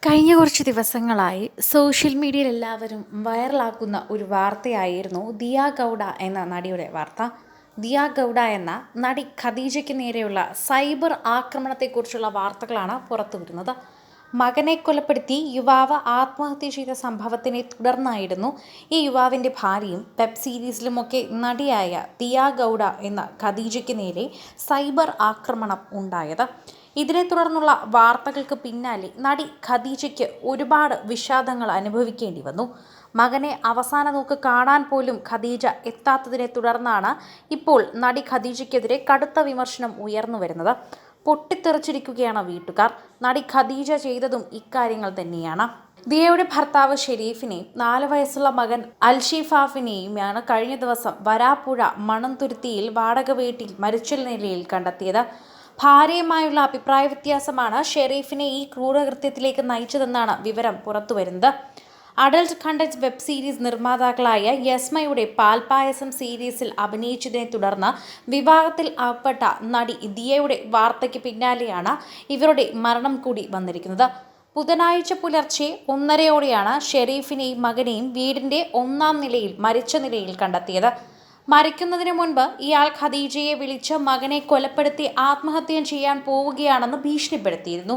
കഴിഞ്ഞ കുറച്ച് ദിവസങ്ങളായി സോഷ്യൽ മീഡിയയിൽ എല്ലാവരും വൈറലാക്കുന്ന ഒരു വാർത്തയായിരുന്നു ദിയ ഗൗഡ എന്ന നടിയുടെ വാർത്ത. ദിയ ഗൗഡ എന്ന നടി ഖദീജയ്ക്ക് നേരെയുള്ള സൈബർ ആക്രമണത്തെക്കുറിച്ചുള്ള വാർത്തകളാണ് പുറത്തു വരുന്നത്. മകനെ കൊലപ്പെടുത്തി യുവാവ് ആത്മഹത്യ ചെയ്ത സംഭവത്തിനെ തുടർന്നായിരുന്നു ഈ യുവാവിൻ്റെ ഭാര്യയും വെബ് സീരീസിലുമൊക്കെ നടിയായ ദിയ ഗൗഡ എന്ന ഖദീജയ്ക്ക് നേരെ സൈബർ ആക്രമണം ഉണ്ടായത്. ഇതിനെ തുടർന്നുള്ള വാർത്തകൾക്ക് പിന്നാലെ നടി ഖദീജയ്ക്ക് ഒരുപാട് വിഷാദങ്ങൾ അനുഭവിക്കേണ്ടി വന്നു. മകനെ അവസാന നോക്ക് കാണാൻ പോലും ഖദീജ എത്താത്തതിനെ തുടർന്നാണ് ഇപ്പോൾ നടി ഖദീജയ്ക്കെതിരെ കടുത്ത വിമർശനം ഉയർന്നു വരുന്നത്. പൊട്ടിത്തെറിച്ചിരിക്കുകയാണ് വീട്ടുകാർ. നടി ഖദീജ ചെയ്തതും ഇക്കാര്യങ്ങൾ തന്നെയാണ്. ദിയയുടെ ഭർത്താവ് ഷെരീഫിനെയും 4 വയസ്സുള്ള മകൻ അൽഷിഫാഫിനെയുമാണ് കഴിഞ്ഞ ദിവസം വരാപ്പുഴ മണംതുരുത്തിയിൽ വാടക വീട്ടിൽ മരിച്ച നിലയിൽ കണ്ടെത്തിയത്. ഭാര്യയുമായുള്ള അഭിപ്രായ വ്യത്യാസമാണ് ഷെരീഫിനെ ഈ ക്രൂരകൃത്യത്തിലേക്ക് നയിച്ചതെന്നാണ് വിവരം പുറത്തുവരുന്നത്. അഡൽട്ട് കണ്ടന്റ് വെബ് സീരീസ് നിർമ്മാതാക്കളായ യസ്മയുടെ പാൽപായസം സീരീസിൽ അഭിനയിച്ചതിനെ തുടർന്ന് വിവാഹത്തിൽ അകപ്പെട്ട നടി ദിയയുടെ വാർത്തയ്ക്ക് പിന്നാലെയാണ് ഇവരുടെ മരണം കൂടി വന്നിരിക്കുന്നത്. ബുധനാഴ്ച പുലർച്ചെ 1:30 ഷെരീഫിനെയും മകനെയും വീടിന്റെ 1-ാം നിലയിൽ മരിച്ച നിലയിൽ കണ്ടെത്തിയത്. മരിക്കുന്നതിന് മുൻപ് ഇയാൾ ഖദീജയെ വിളിച്ച് മകനെ കൊലപ്പെടുത്തി ആത്മഹത്യ ചെയ്യാൻ പോവുകയാണെന്ന് ഭീഷണിപ്പെടുത്തിയിരുന്നു.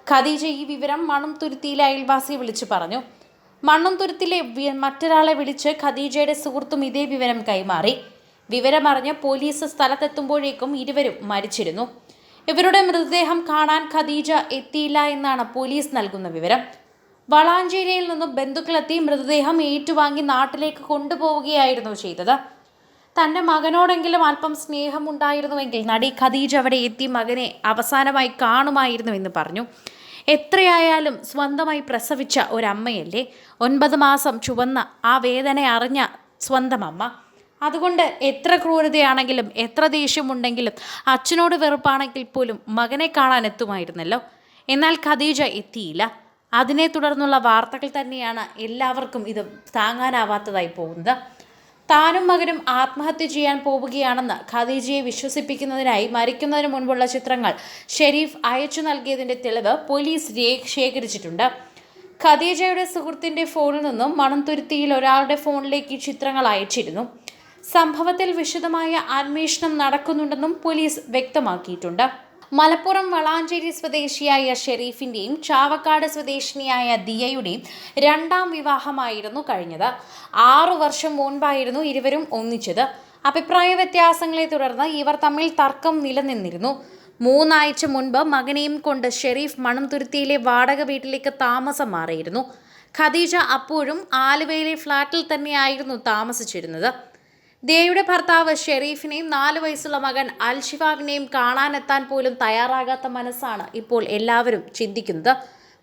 ഖദീജ ഈ വിവരം മണംതുരുത്തിയിലെ അയൽവാസിയെ വിളിച്ചു പറഞ്ഞു. മണംതുരുത്തിലെ മറ്റൊരാളെ വിളിച്ച് ഖദീജയുടെ സുഹൃത്തും ഇതേ വിവരം കൈമാറി. വിവരമറിഞ്ഞ് പോലീസ് സ്ഥലത്തെത്തുമ്പോഴേക്കും ഇരുവരും മരിച്ചിരുന്നു. ഇവരുടെ മൃതദേഹം കാണാൻ ഖദീജ എത്തിയില്ല എന്നാണ് പോലീസ് നൽകുന്ന വിവരം. വളാഞ്ചേരിയിൽ നിന്നും ബന്ധുക്കളെത്തി മൃതദേഹം ഏറ്റുവാങ്ങി നാട്ടിലേക്ക് കൊണ്ടുപോവുകയായിരുന്നു ചെയ്തത്. തൻ്റെ മകനോടെങ്കിലും അല്പം സ്നേഹമുണ്ടായിരുന്നുവെങ്കിൽ നടി ഖദീജ അവിടെ എത്തി മകനെ അവസാനമായി കാണുമായിരുന്നുവെന്ന് പറഞ്ഞു. എത്രയായാലും സ്വന്തമായി പ്രസവിച്ച ഒരമ്മയല്ലേ, 9 മാസം ചുവന്ന ആ വേദന അറിഞ്ഞ സ്വന്തം അമ്മ. അതുകൊണ്ട് എത്ര ക്രൂരതയാണെങ്കിലും എത്ര ദേഷ്യമുണ്ടെങ്കിലും അച്ഛനോട് വെറുപ്പാണെങ്കിൽ പോലും മകനെ കാണാൻ എത്തുമായിരുന്നല്ലോ. എന്നാൽ ഖദീജ എത്തിയില്ല. അതിനെ തുടർന്നുള്ള വാർത്തകൾ തന്നെയാണ് എല്ലാവർക്കും ഇത് താങ്ങാനാവാത്തതായി പോകുന്നത്. താനും മകനും ആത്മഹത്യ ചെയ്യാൻ പോവുകയാണെന്ന് ഖദീജയെ വിശ്വസിപ്പിക്കുന്നതിനായി മരിക്കുന്നതിന് മുൻപുള്ള ചിത്രങ്ങൾ ഷെരീഫ് അയച്ചു നൽകിയതിൻ്റെ തെളിവ് പോലീസ് ശേഖരിച്ചിട്ടുണ്ട്. ഖദീജയുടെ സുഹൃത്തിൻ്റെ ഫോണിൽ നിന്നും മണംതുരുത്തിയിൽ ഒരാളുടെ ഫോണിലേക്ക് ചിത്രങ്ങൾ അയച്ചിരുന്നു. സംഭവത്തിൽ വിശദമായ അന്വേഷണം നടക്കുന്നുണ്ടെന്നും പോലീസ് വ്യക്തമാക്കിയിട്ടുണ്ട്. മലപ്പുറം വളാഞ്ചേരി സ്വദേശിയായ ഷെരീഫിൻ്റെയും ചാവക്കാട് സ്വദേശിനിയായ ദിയയുടെയും 2-ാം വിവാഹമായിരുന്നു കഴിഞ്ഞത്. 6 വർഷം മുൻപായിരുന്നു ഇരുവരും ഒന്നിച്ചത്. അഭിപ്രായ വ്യത്യാസങ്ങളെ തുടർന്ന് ഇവർ തമ്മിൽ തർക്കം നിലനിന്നിരുന്നു. 3 ആഴ്ച മുൻപ് മകനെയും കൊണ്ട് ഷെരീഫ് മണംതുരുത്തിയിലെ വാടക വീട്ടിലേക്ക് താമസം മാറിയിരുന്നു. ഖദീജ അപ്പോഴും ആലുവയിലെ ഫ്ളാറ്റിൽ തന്നെയായിരുന്നു താമസിച്ചിരുന്നത്. ദിയയുടെ ഭർത്താവ് ഷെരീഫിനെയും 4 വയസ്സുള്ള മകൻ അൽഷിഫാവിനെയും കാണാനെത്താൻ പോലും തയ്യാറാകാത്ത മനസ്സാണ് ഇപ്പോൾ എല്ലാവരും ചിന്തിക്കുന്നത്.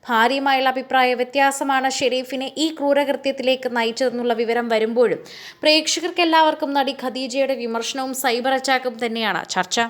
ഭാര്യയുമായുള്ള അഭിപ്രായ വ്യത്യാസമാണ് ഷെരീഫിനെ ഈ ക്രൂരകൃത്യത്തിലേക്ക് നയിച്ചതെന്നുള്ള വിവരം വരുമ്പോഴും പ്രേക്ഷകർക്കെല്ലാവർക്കും നടി ഖദീജയുടെ വിമർശനവും സൈബർ അറ്റാക്കും തന്നെയാണ് ചർച്ച.